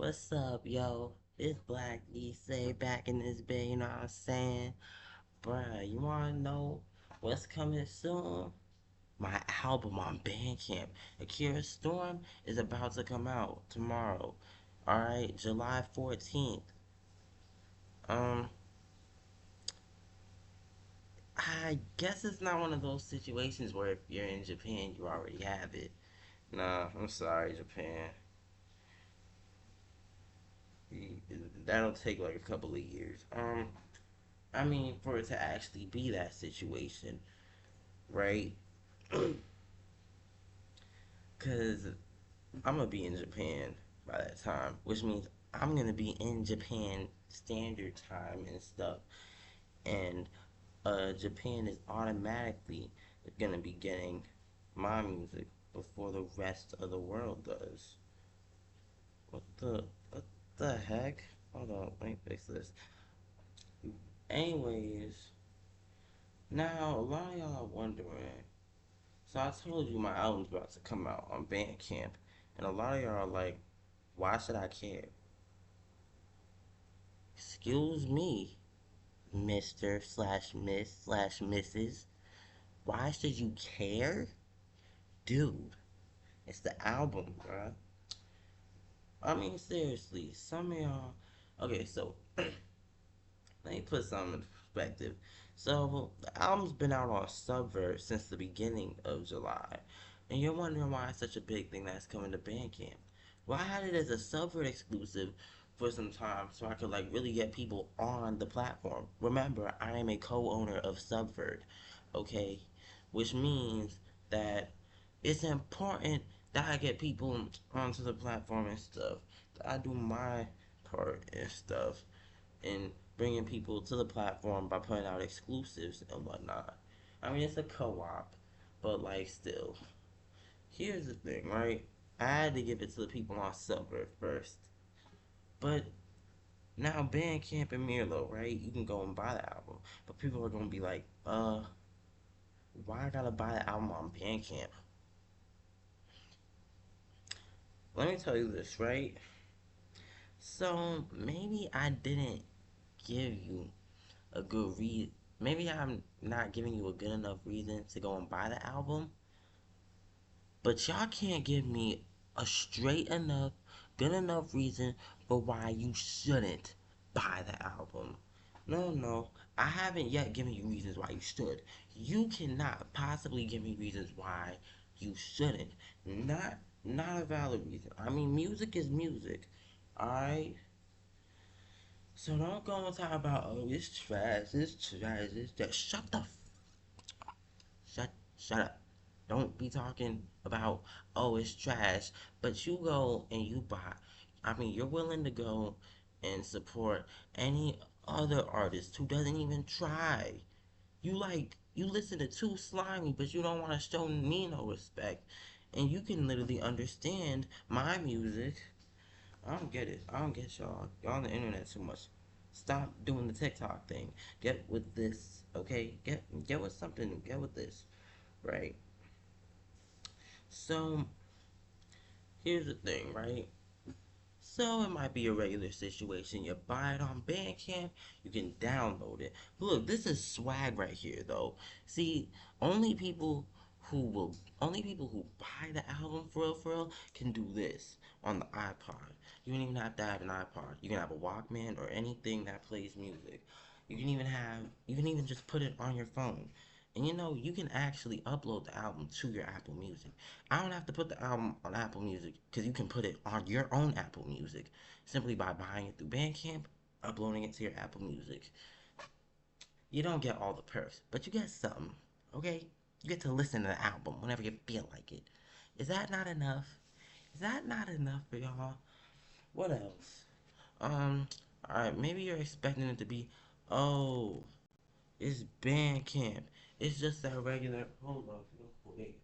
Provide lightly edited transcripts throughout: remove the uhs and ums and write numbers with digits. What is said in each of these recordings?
What's up, yo? It's Black D say back in this bed, you know what I'm saying? Bruh, you wanna know what's coming soon? My album on Bandcamp, Akira's Storm, is about to come out tomorrow. Alright, July 14th. Um, I guess it's not one of those situations where if you're in Japan, you already have it. Nah, I'm sorry, Japan. That'll take like a couple of years. I mean, for it to actually be that situation, right? Because I'm gonna be in Japan by that time, which means I'm gonna be in Japan standard time and stuff, and Japan is automatically gonna be getting my music before the rest of the world does. What the heck? Hold on, let me fix this. Anyways, now a lot of y'all are wondering. So I told you my album's about to come out on Bandcamp, and a lot of y'all are like, why should I care? Excuse me, Mr. slash Miss slash Mrs. Why should you care? Dude, it's the album, bruh. I mean, seriously, some of y'all. Okay, so let me put something in perspective. So, the album's been out on Subverse since the beginning of July. And you're wondering why it's such a big thing that's coming to Bandcamp. Well, I had it as a Subvert exclusive for some time so I could like really get people on the platform. Remember, I am a co-owner of Subvert, okay? Which means that it's important that I get people onto the platform and stuff. That I do my part and stuff and bringing people to the platform by putting out exclusives and whatnot. I mean, it's a co-op, but like still. Here's the thing, right? I had to give it to the people on Subway first, but now Bandcamp and Mirlo, right? You can go and buy the album, but people are gonna be like, why I gotta buy the album on Bandcamp? Let me tell you this, right? So maybe I didn't give you a good read. Maybe I'm not giving you a good enough reason to go and buy the album, but y'all can't give me a straight enough, good enough reason for why you shouldn't buy the album. No, no, I haven't yet given you reasons why you should. You cannot possibly give me reasons why you shouldn't. Not a valid reason. I mean, music is music. Alright? So don't go and talk about, oh, it's trash, it's just shut the shut up. Don't be talking about, oh, it's trash, but you go and you buy. I mean, you're willing to go and support any other artist who doesn't even try. You listen to Too Slimy, but you don't want to show me no respect. And you can literally understand my music. I don't get it. I don't get y'all. Y'all on the internet too much. Stop doing the TikTok thing. Get with this, okay? Get with something. Get with this, right? So here's the thing, right? So it might be a regular situation. You buy it on Bandcamp, you can download it. Look, this is swag right here, though. See, only people only people who buy the album for real can do this on the iPod. You don't even have to have an iPod. You can have a Walkman or anything that plays music. You can even just put it on your phone. And you know, you can actually upload the album to your Apple Music. I don't have to put the album on Apple Music because you can put it on your own Apple Music simply by buying it through Bandcamp, uploading it to your Apple Music. You don't get all the perks, but you get something, okay? You get to listen to the album whenever you feel like it. Is that not enough? Is that not enough for y'all? What else? Um, alright, maybe you're expecting it to be, oh, it's Bandcamp. It's just that regular. Hold on, real quick.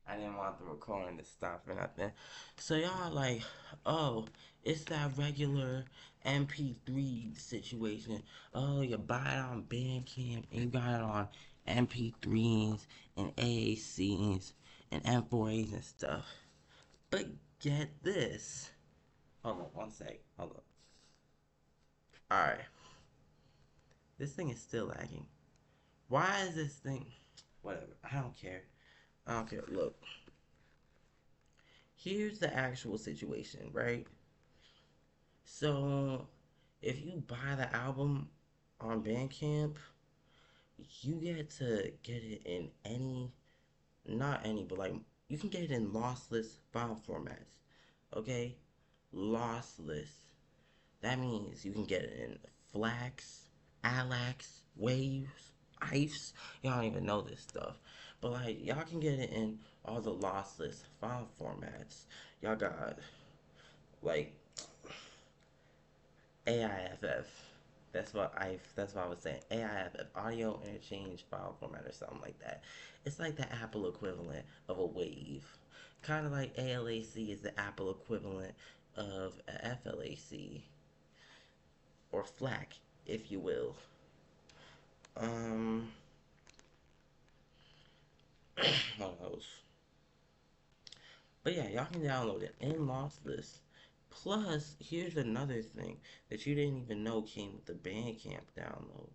I didn't want the recording to stop or nothing. So y'all like, oh, it's that regular MP3 situation. Oh, you buy it on Bandcamp and you got it on MP3s and AACs and M4As and stuff. But get this. Hold on one sec. Hold on. Alright. This thing is still lagging. Why is this thing? Whatever. I don't care. I don't care. Look. Here's the actual situation, right? So, if you buy the album on Bandcamp, you get to get it in any, not any, but like, you can get it in lossless file formats. Okay? Lossless. That means you can get it in FLAC, ALAX, Waves, IFs. Y'all don't even know this stuff. But like, y'all can get it in all the lossless file formats. Y'all got like AIFF. That's what I was saying. AIFF, audio interchange file format or something like that. It's like the Apple equivalent of a wave. Kind of like ALAC is the Apple equivalent of a FLAC or FLAC, if you will. Um, what else? But yeah, y'all can download it in lossless. Plus, here's another thing that you didn't even know came with the Bandcamp download.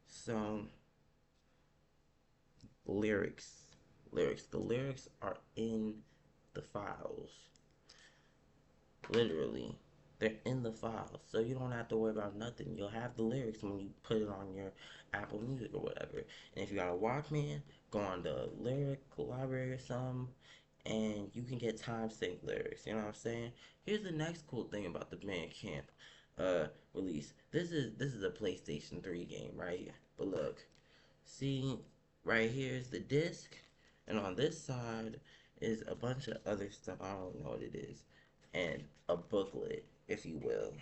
So, lyrics. Lyrics. The lyrics are in the files. Literally. They're in the files. So you don't have to worry about nothing. You'll have the lyrics when you put it on your Apple Music or whatever. And if you got a Walkman, go on the lyric library or something, and you can get time sync lyrics. You know what I'm saying? Here's the next cool thing about the Bandcamp release. This is a PlayStation 3 game, right? But look, see, right here is the disc, and on this side is a bunch of other stuff. I don't know what it is, and a booklet, if you will.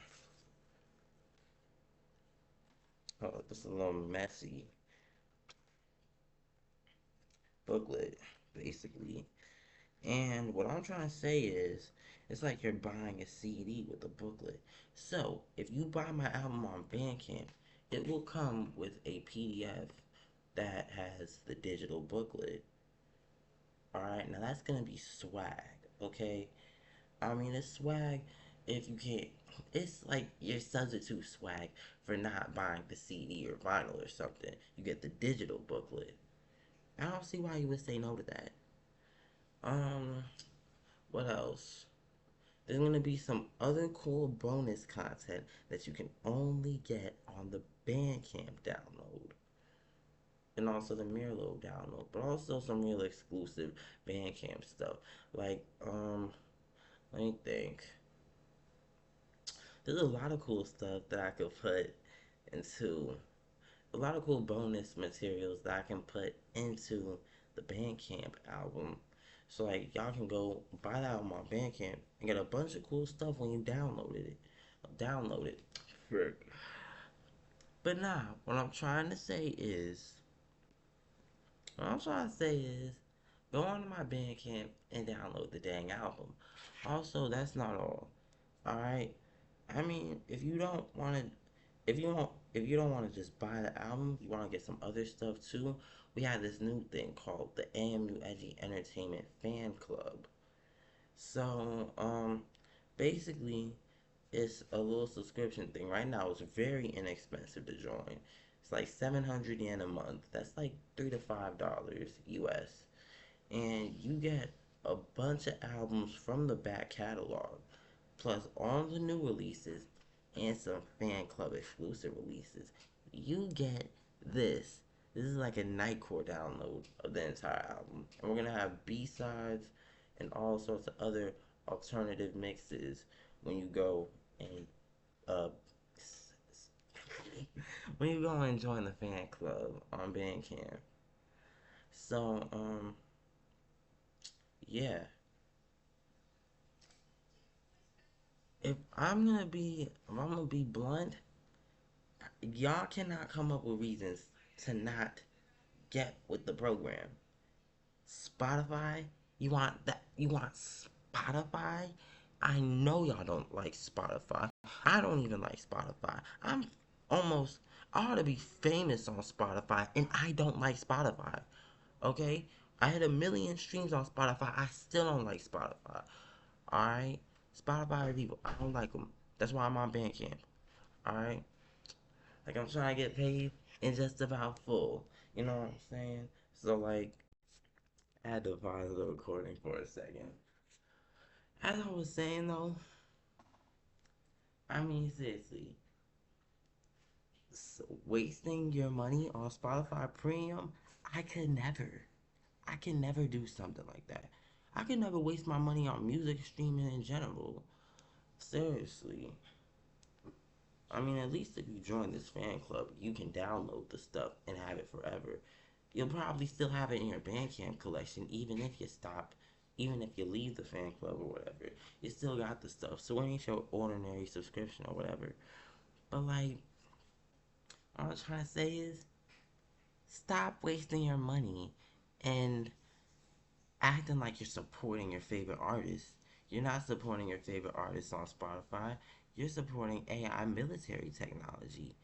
Oh, this is a little messy booklet, basically. And what I'm trying to say is, it's like you're buying a CD with a booklet. So, if you buy my album on Bandcamp, it will come with a PDF that has the digital booklet. Alright, now that's gonna be swag, okay? I mean, it's swag if you can't. It's like your substitute swag for not buying the CD or vinyl or something. You get the digital booklet. I don't see why you would say no to that. Um, what else? There's gonna be some other cool bonus content that you can only get on the Bandcamp download. And also the Mirlo download, but also some real exclusive Bandcamp stuff. Like, let me think. There's a lot of cool stuff that I could put into a lot of cool bonus materials that I can put into the Bandcamp album. So like y'all can go buy that album on Bandcamp and get a bunch of cool stuff when you downloaded it. Download it. Frick. But nah, what I'm trying to say is go onto my Bandcamp and download the dang album. Also, that's not all. Alright? I mean, if you don't want to just buy the album, you want to get some other stuff too. We have this new thing called the AMU Edgy Entertainment Fan Club. So, basically, it's a little subscription thing. Right now, it's very inexpensive to join. It's like 700 yen a month. That's like $3 to $5 US, and you get a bunch of albums from the back catalog, plus all the new releases and some fan club exclusive releases. You get this. This is like a nightcore download of the entire album. And we're gonna have B-sides and all sorts of other alternative mixes when you go and uh when you go and join the fan club on Bandcamp. So yeah. If I'm gonna be blunt, y'all cannot come up with reasons to not get with the program. Spotify, you want Spotify? I know y'all don't like Spotify. I don't even like Spotify. Almost I ought to be famous on Spotify and I don't like Spotify. Okay? I had 1 million streams on Spotify. I still don't like Spotify. Alright? Spotify are evil. I don't like them. That's why I'm on Bandcamp. Alright? Like, I'm trying to get paid and just about full. You know what I'm saying? So, like, I had to pause the recording for a second. As I was saying, though, I mean, seriously, wasting your money on Spotify Premium, I could never. I can never do something like that. I can never waste my money on music streaming in general. Seriously. I mean, at least if you join this fan club, you can download the stuff and have it forever. You'll probably still have it in your Bandcamp collection, even if you stop, even if you leave the fan club or whatever. You still got the stuff, so it ain't your ordinary subscription or whatever. But, like, all I'm trying to say is, stop wasting your money and acting like you're supporting your favorite artist. You're not supporting your favorite artist on Spotify. You're supporting AI military technology,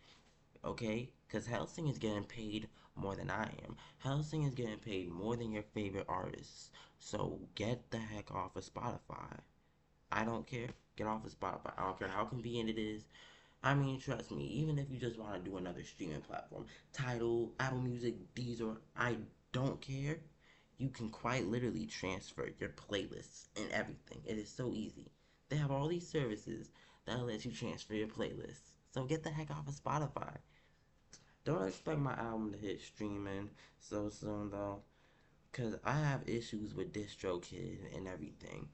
okay? Because Helsing is getting paid more than I am. Helsing is getting paid more than your favorite artists. So get the heck off of Spotify. I don't care. Get off of Spotify. I don't care how convenient it is. I mean, trust me, even if you just want to do another streaming platform, Tidal, Apple Music, Deezer, I don't care. You can quite literally transfer your playlists and everything. It is so easy. They have all these services that let you transfer your playlists. So get the heck off of Spotify. Don't expect my album to hit streaming so soon though, cause I have issues with DistroKid and everything.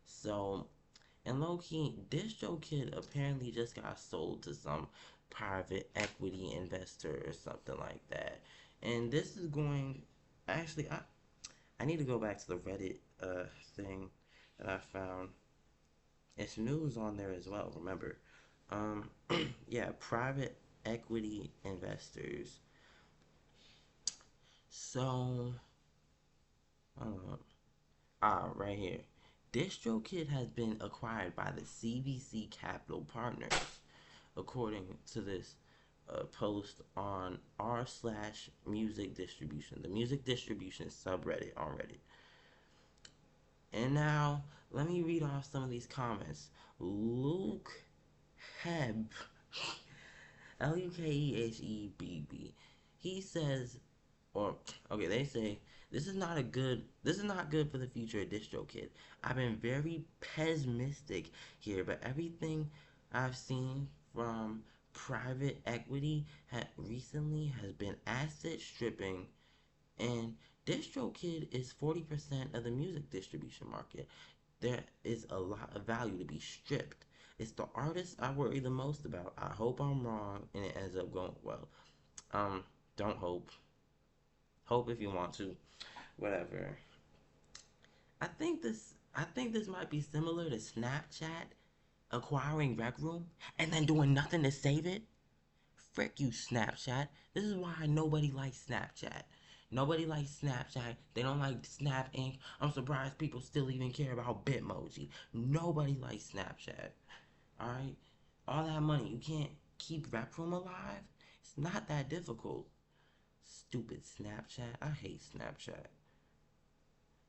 So, and low key, DistroKid apparently just got sold to some private equity investor or something like that. And this is going, actually, I need to go back to the Reddit thing that I found. It's news on there as well. Remember, um, yeah, private equity investors. So, uh, right here. DistroKid has been acquired by the CVC Capital Partners, according to this post on r slash music distribution, the music distribution subreddit on Reddit. And now, let me read off some of these comments. Luke Heb, Lukeheb. He says, or okay, they say this is not good for the future of DistroKid. I've been very pessimistic here, but everything I've seen from private equity recently has been asset stripping, and DistroKid is 40% of the music distribution market. There is a lot of value to be stripped. It's the artists I worry the most about. I hope I'm wrong and it ends up going well. Um, don't hope. Hope if you want to. Whatever. I think this might be similar to Snapchat acquiring Rec Room and then doing nothing to save it. Frick you, Snapchat. This is why nobody likes Snapchat. Nobody likes Snapchat. They don't like Snap Inc. I'm surprised people still even care about Bitmoji. Nobody likes Snapchat. Alright? All that money. You can't keep Rec Room alive? It's not that difficult. Stupid Snapchat. I hate Snapchat.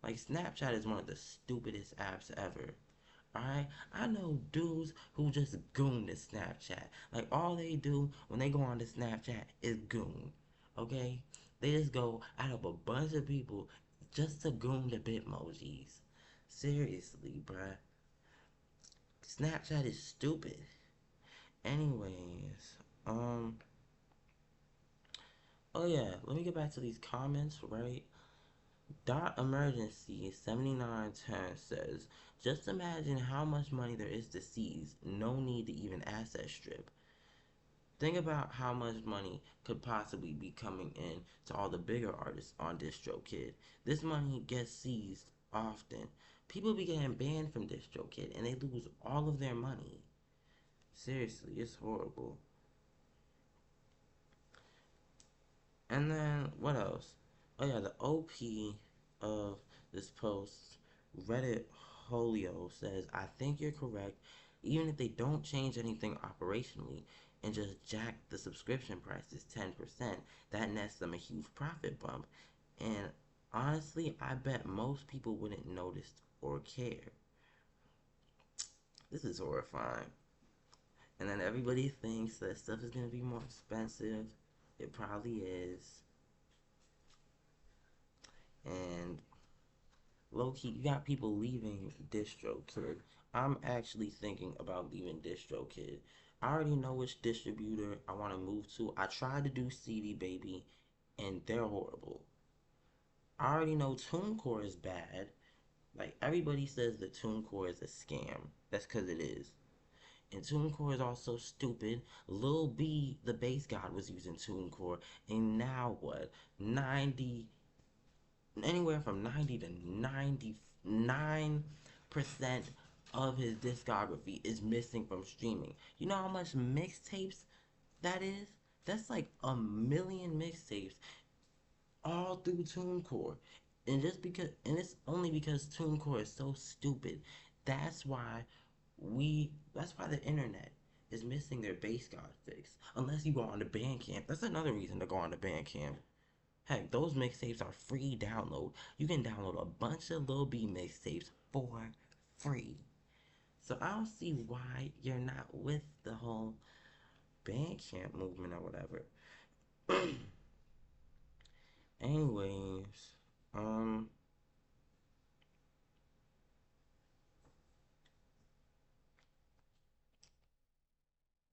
Like, Snapchat is one of the stupidest apps ever. Alright? I know dudes who just goon to Snapchat. Like, all they do when they go on to Snapchat is goon. Okay? They just go out of a bunch of people just to goon the Bitmojis. Seriously, bruh. Snapchat is stupid. Anyways, oh yeah, let me get back to these comments, right? Dot Emergency 7910 says, just imagine how much money there is to seize. No need to even asset strip. Think about how much money could possibly be coming in to all the bigger artists on DistroKid. This money gets seized often. People be getting banned from DistroKid and they lose all of their money. Seriously, it's horrible. And then what else? Oh yeah, the OP of this post, Reddit Holio says, I think you're correct. Even if they don't change anything operationally and just jack the subscription prices 10%, that nets them a huge profit bump. And Honestly, I bet most people wouldn't notice or care. This is horrifying. And then everybody thinks that stuff is gonna be more expensive. It probably is. And low key, you got people leaving DistroKid. I'm actually thinking about leaving DistroKid. I already know which distributor I want to move to. I tried to do CD Baby, and they're horrible. I already know TuneCore is bad. Like everybody says that TuneCore is a scam. That's because it is. And TuneCore is also stupid. Lil B, the bass god, was using TuneCore, and now what? 90, anywhere from 90 to 99% of his discography is missing from streaming. You know how much mixtapes that is? That's like a million mixtapes all through TuneCore. And it's only because TuneCore is so stupid. That's why that's why the internet is missing their bass god fix. Unless you go on to Bandcamp. That's another reason to go on to Bandcamp. Heck, those mixtapes are free download. You can download a bunch of Lil B mixtapes for free. So I don't see why you're not with the whole Bandcamp movement or whatever. Anyways, um,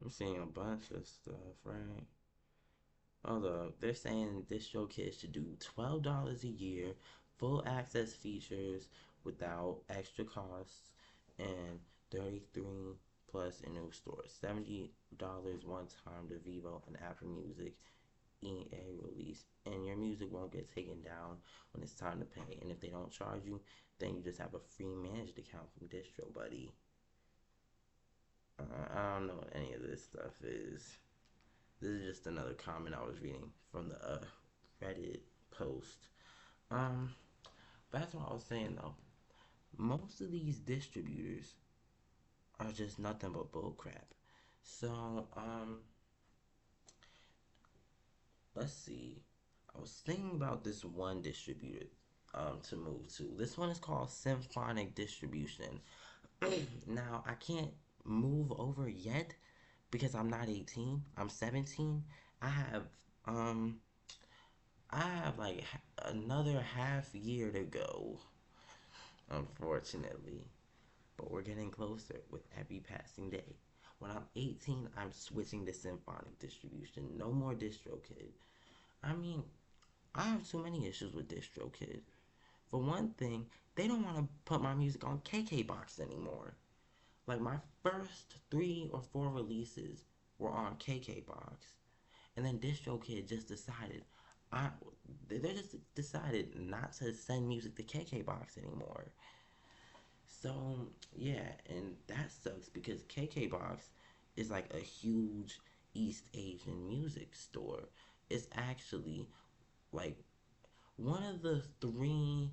I'm seeing a bunch of stuff, right? Although they're saying DistroKid should do $12 a year, full access features without extra costs, and 33 plus in new stores. $70 one time to Vivo and Apple Music EA release, and your music won't get taken down when it's time to pay. And if they don't charge you, then you just have a free managed account from Distro Buddy. I don't know what any of this stuff is. This is just another comment I was reading from the Reddit post. Um, but that's what I was saying though. Most of these distributors are just nothing but bullcrap. So, let's see. I was thinking about this one distributor to move to. This one is called Symphonic Distribution. Now, I can't move over yet because I'm not 18. I'm 17. I have um I have like another half year to go, unfortunately. But we're getting closer with every passing day. When I'm 18, I'm switching to symphonic distribution. No more DistroKid. I mean, I have too many issues with DistroKid. For one thing, they don't want to put my music on KKBox anymore. Like my first 3 or 4 releases were on KKBox, and then DistroKid just decided, I they just decided not to send music to KKBox anymore. So yeah, and that sucks because KKBox is like a huge East Asian music store. It's actually like one of the three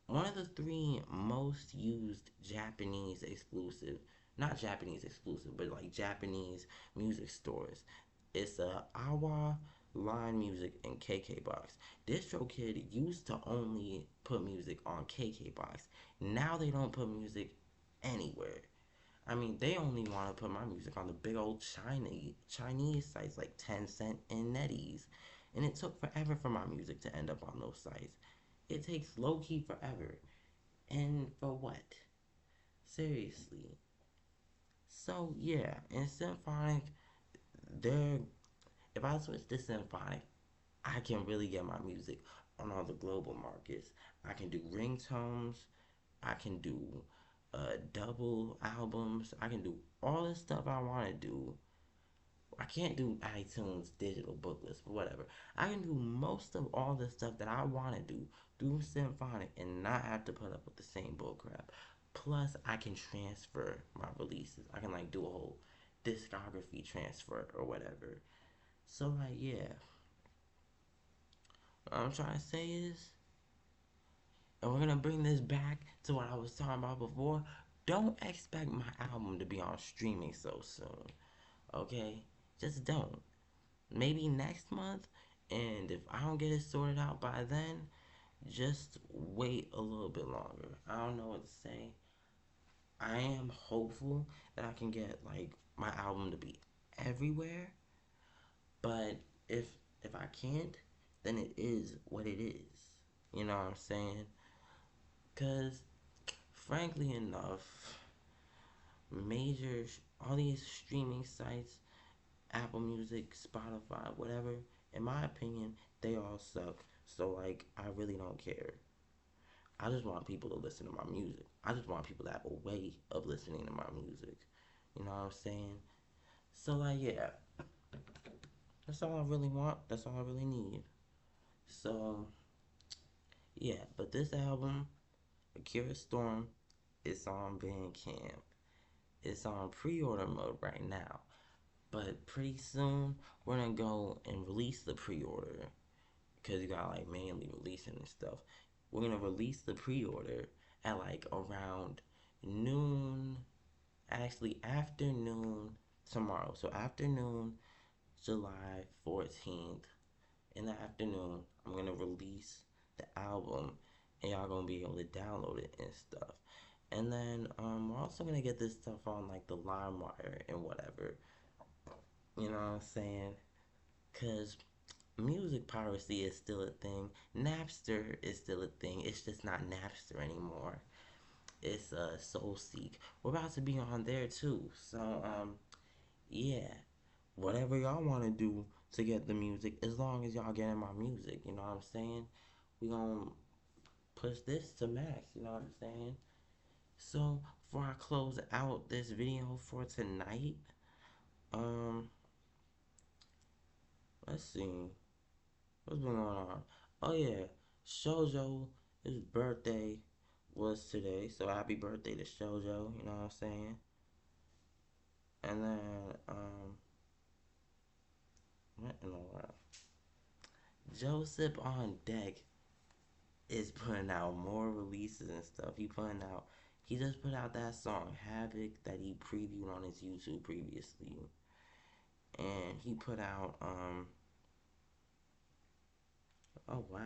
one of the 3 most used Japanese exclusive, not Japanese exclusive, but like Japanese music stores. It's Awa, Line Music, and KKBox. DistroKid used to only put music on KKBox. Now they don't put music anywhere. I mean, they only want to put my music on the big old Chinese sites like Tencent and NetEase. And it took forever for my music to end up on those sites. It takes low key forever. And for what? Seriously. So yeah, in symphonic, they're if I switch to symphonic, I can really get my music on all the global markets. I can do ringtones. I can do double albums. I can do all the stuff I want to do. I can't do iTunes digital booklets, but whatever. I can do most of all the stuff that I want to do through Symphonic and not have to put up with the same bullcrap. Plus, I can transfer my releases. I can like do a whole discography transfer or whatever. So like yeah, what I'm trying to say is, and we're gonna bring this back to what I was talking about before. Don't expect my album to be on streaming so soon. Okay? Just don't. Maybe next month, and if I don't get it sorted out by then, Just wait a little bit longer. I don't know what to say. I am hopeful that I can get like my album to be everywhere, but if I can't, then it is what it is. You know what I'm saying? Cause frankly enough, major all these streaming sites, Apple Music, Spotify, whatever, in my opinion, they all suck. So like I really don't care. I just want people to listen to my music. I just want people to have a way of listening to my music. You know what I'm saying? So like yeah, that's all I really want. That's all I really need. So yeah, but this album, Akira Storm, is on Bandcamp. It's on pre-order mode right now. But pretty soon we're gonna go and release the pre-order because you got like mainly releasing and stuff. We're gonna release the pre-order at like around noon, actually afternoon tomorrow. So afternoon, July 14th, in the afternoon, I'm gonna release the album, and y'all gonna be able to download it and stuff. And then we're also gonna get this stuff on like the LimeWire and whatever. You know what I'm saying? Cause music piracy is still a thing. Napster is still a thing. It's just not Napster anymore. It's SoulSeek. We're about to be on there too. So yeah, whatever y'all want to do to get the music, as long as y'all getting my music, you know what I'm saying? We gonna push this to max, you know what I'm saying? So before I close out this video for tonight, um, let's see what's been going on. Oh yeah, Shoujo, his birthday was today, so happy birthday to Shoujo, you know what I'm saying? And then what in the world? Joseph on deck is putting out more releases and stuff. He just put out that song Havoc that he previewed on his YouTube previously, and he put out oh wow,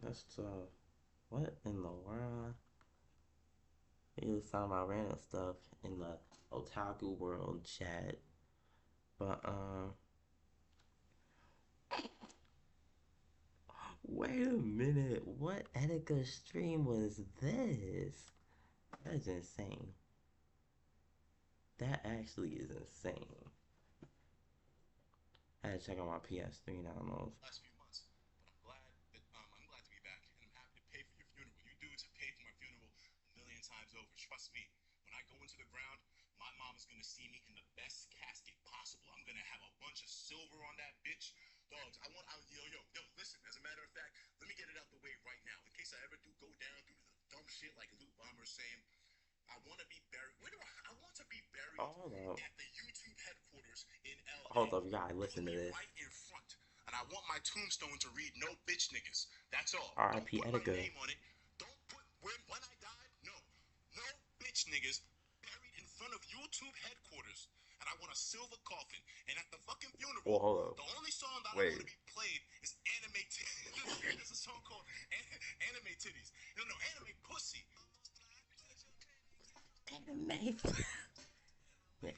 that's tough. What in the world? He was talking about random stuff in the otaku world chat, but wait a minute, what Etika stream was this? That's insane. That actually is insane. I had to check out my PS3 downloads. Last few months. But I'm glad to be back, and I'm happy to pay for your funeral. You dudes have paid for my funeral a million times over. Trust me. When I go into the ground, my mom is gonna see me in the best casket possible. I'm gonna have a bunch of silver on that bitch. Dogs, yo, listen, as a matter of fact, let me get it out the way right now. In case I ever do go down through the dumb shit like Luke Bomber's saying, I want to be buried. I want to be buried Hold up. at the YouTube headquarters in LA. Hold up, you gotta listen to Put me this. right in front. And I want my tombstone to read no bitch niggas. That's all. Don't R.I.P. put my Etika. name on it. Don't put when I died. No. No bitch niggas buried in front of YouTube headquarters. And I want a silver coffin. And at the fucking funeral, Well, hold up. the only song that I Wait. want to be played is Anime Titties. There's a song called Anime Titties. No, Anime Pussy. Anime. Yeah.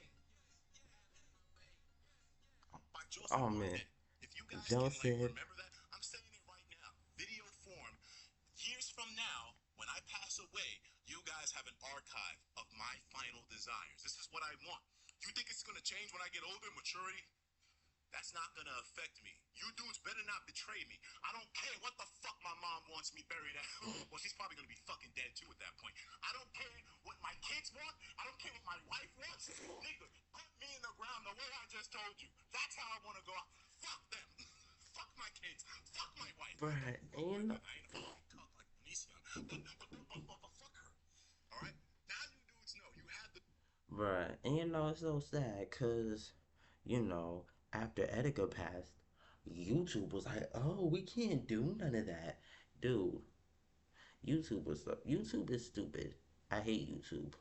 By Joseph Oh man, Barnett. If you guys can Joseph. remember that, I'm saying it right now. Video form. Years from now, when I pass away, you guys have an archive of my final desires. This is what I want. You think it's gonna change when I get older, maturity? That's not gonna affect me. You dudes better not betray me. I don't care what the fuck my mom wants me buried at. Well, she's probably gonna be fucking dead too at that point. I don't care what my kids want. I don't care what my wife wants. Nigga, put me in the ground the way I just told you. That's how I wanna go out. Fuck them. Fuck my kids. Fuck my wife. Bruh, and I ain't a fucking talk like Onision, but fuck her. All right? Now you dudes know you had the bruh, and it's so sad, cause after Etika passed, YouTube was like, oh, we can't do none of that, dude. YouTube is stupid. I hate YouTube.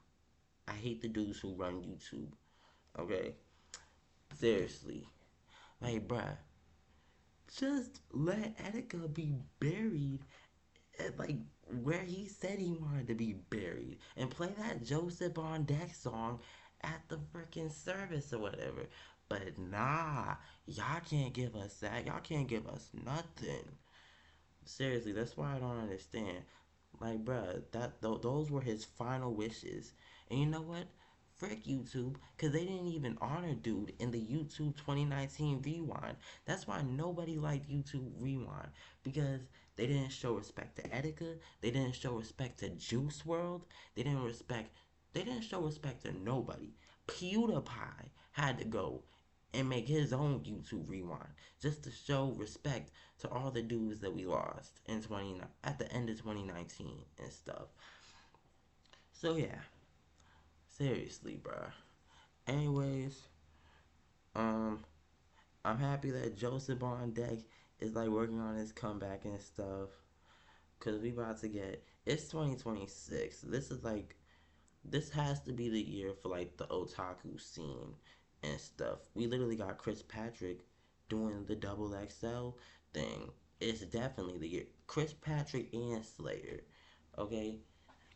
I hate the dudes who run YouTube. Okay, seriously, like, bruh, Just let Etika be buried at, like, where he said he wanted to be buried, and play that Joseph on Deck song at the freaking service or whatever. But nah, y'all can't give us that. Y'all can't give us nothing. Seriously, that's why I don't understand. Like, bruh, those were his final wishes. And you know what? Frick YouTube, because they didn't even honor dude in the YouTube 2019 Rewind. That's why nobody liked YouTube Rewind, because they didn't show respect to Etika, they didn't show respect to Juice World, they didn't show respect to nobody. PewDiePie had to go and make his own YouTube Rewind just to show respect to all the dudes that we lost in 20 at the end of 2019 and stuff. So yeah, seriously, bruh. Anyways, um, I'm happy that Joseph on Deck is like working on his comeback and stuff. Cause we about to get it's 2026. This has to be the year for like the otaku scene and stuff. We literally got Chris Patrick doing the double XL thing. It's definitely the year. Chris Patrick and Slayer. Okay?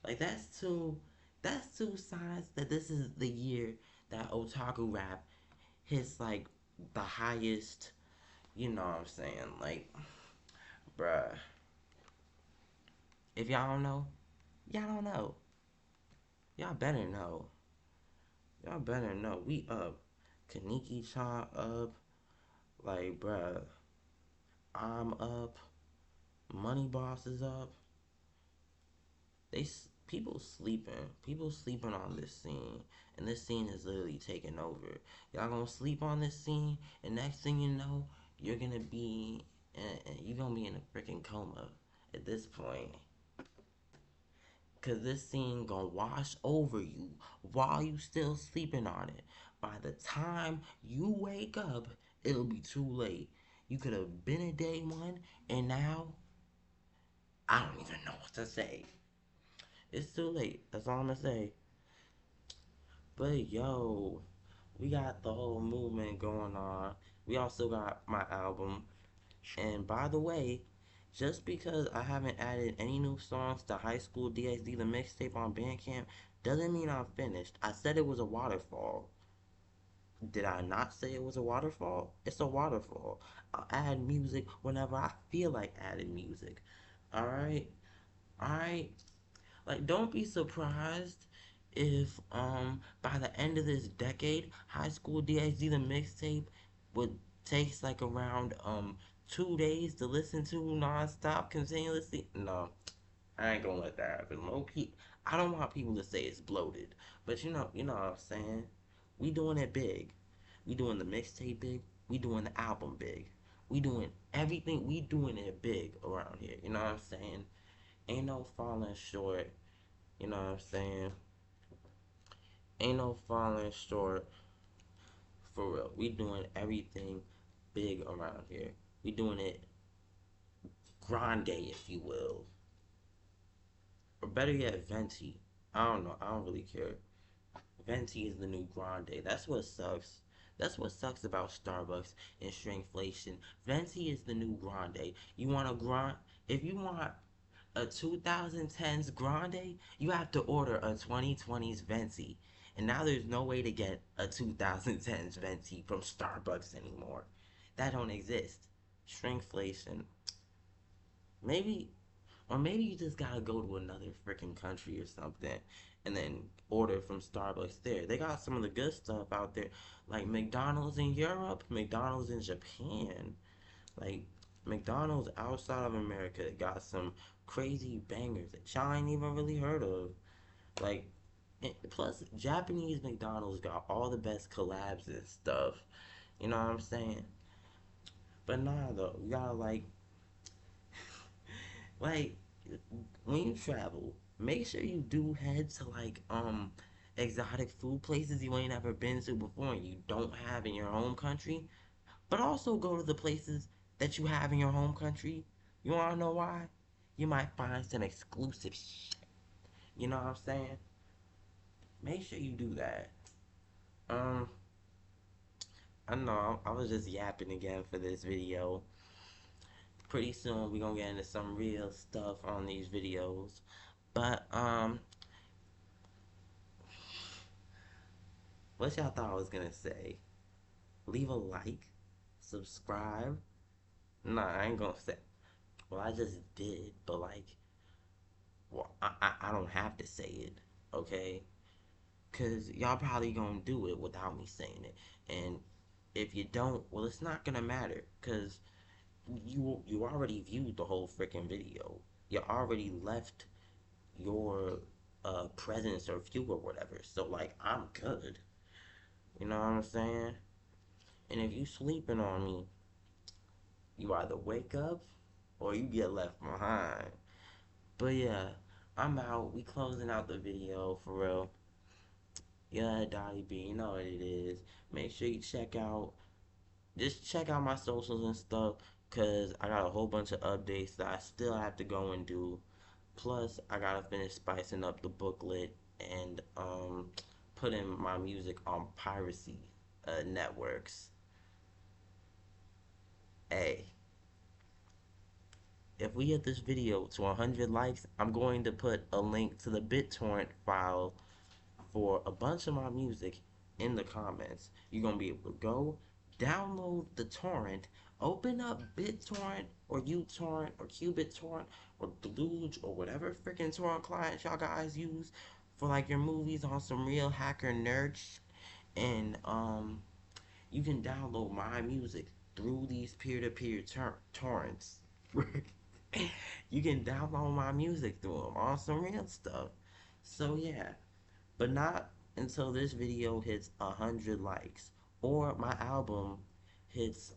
Like that's two signs that this is the year that otaku rap hits like the highest, you know what I'm saying? Like, bruh. If y'all don't know, y'all don't know. Y'all better know. Y'all better know. We up. Kaneki-chan up. Like, bruh. I'm up. Money Boss is up. People sleeping. People sleeping on this scene. And this scene is literally taking over. Y'all gonna sleep on this scene, and next thing you know, you're gonna be you're gonna be in a freaking coma at this point. Cause this scene gonna wash over you while you still sleeping on it. By the time you wake up, it'll be too late. You could have been a day one, and now I don't even know what to say. It's too late. That's all I'm gonna say. But yo, we got the whole movement going on. We also got my album. And by the way, just because I haven't added any new songs to High School DxD the mixtape on Bandcamp doesn't mean I'm finished. I said it was a waterfall. Did I not say it was a waterfall? It's a waterfall. I'll add music whenever I feel like adding music. Alright? Alright? Like, don't be surprised if by the end of this decade, High School DxD the mixtape would takes like around 2 days to listen to nonstop continuously. No, I ain't gonna let that happen. Low key, I don't want people to say it's bloated, but you know what I'm saying. We doing it big. We doing the mixtape big. We doing the album big. We doing everything. We doing it big around here. You know what I'm saying? Ain't no falling short. You know what I'm saying? Ain't no falling short for real. We doing everything big around here. We doing it grande, if you will. Or better yet, venti. I don't know. I don't really care. Venti is the new grande. That's what sucks. That's what sucks about Starbucks and shrinkflation. Venti is the new grande. You want a grand? If you want a 2010s grande, you have to order a 2020s venti. And now there's no way to get a 2010s venti from Starbucks anymore. That don't exist. Shrinkflation. Maybe, or maybe you just gotta go to another freaking country or something and then order from Starbucks there. They got some of the good stuff out there, like McDonald's in Europe, McDonald's in Japan. Like, McDonald's outside of America got some crazy bangers that y'all ain't even really heard of. Like, plus, Japanese McDonald's got all the best collabs and stuff. You know what I'm saying? But nah, though, you gotta like when you travel, make sure you do head to like exotic food places you ain't ever been to before and you don't have in your home country. But also go to the places that you have in your home country. You wanna know why? You might find some exclusive shit. You know what I'm saying? Make sure you do that. Um, I know I was just yapping again for this video. Pretty soon we're gonna get into some real stuff on these videos. But what y'all thought I was gonna say? Leave a like, subscribe. Nah, I ain't gonna say. Well, I just did, but like, well, I don't have to say it, okay? Cause y'all probably gonna do it without me saying it, and if you don't, well, it's not gonna matter, cause you already viewed the whole freaking video. You already left your presence or view or whatever. So like, I'm good. You know what I'm saying? And if you sleeping on me, you either wake up or you get left behind. But yeah, I'm out. We closing out the video for real. Yeah, Dotty B, you know what it is. Make sure you just check out my socials and stuff, cause I got a whole bunch of updates that I still have to go and do. Plus, I gotta finish spicing up the booklet and putting my music on piracy networks. Hey, if we hit this video to 100 likes, I'm going to put a link to the BitTorrent file for a bunch of my music in the comments. You're gonna be able to go download the torrent, open up BitTorrent or uTorrent or QBitTorrent or Deluge or whatever freaking torrent client y'all guys use for like your movies on some real hacker nerd and you can download my music through these peer-to-peer torrents. You can download my music through them on some real stuff. So yeah, but not until this video hits 100 likes or my album hits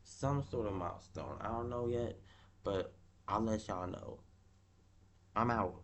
some sort of milestone. I don't know yet, but I'll let y'all know. I'm out.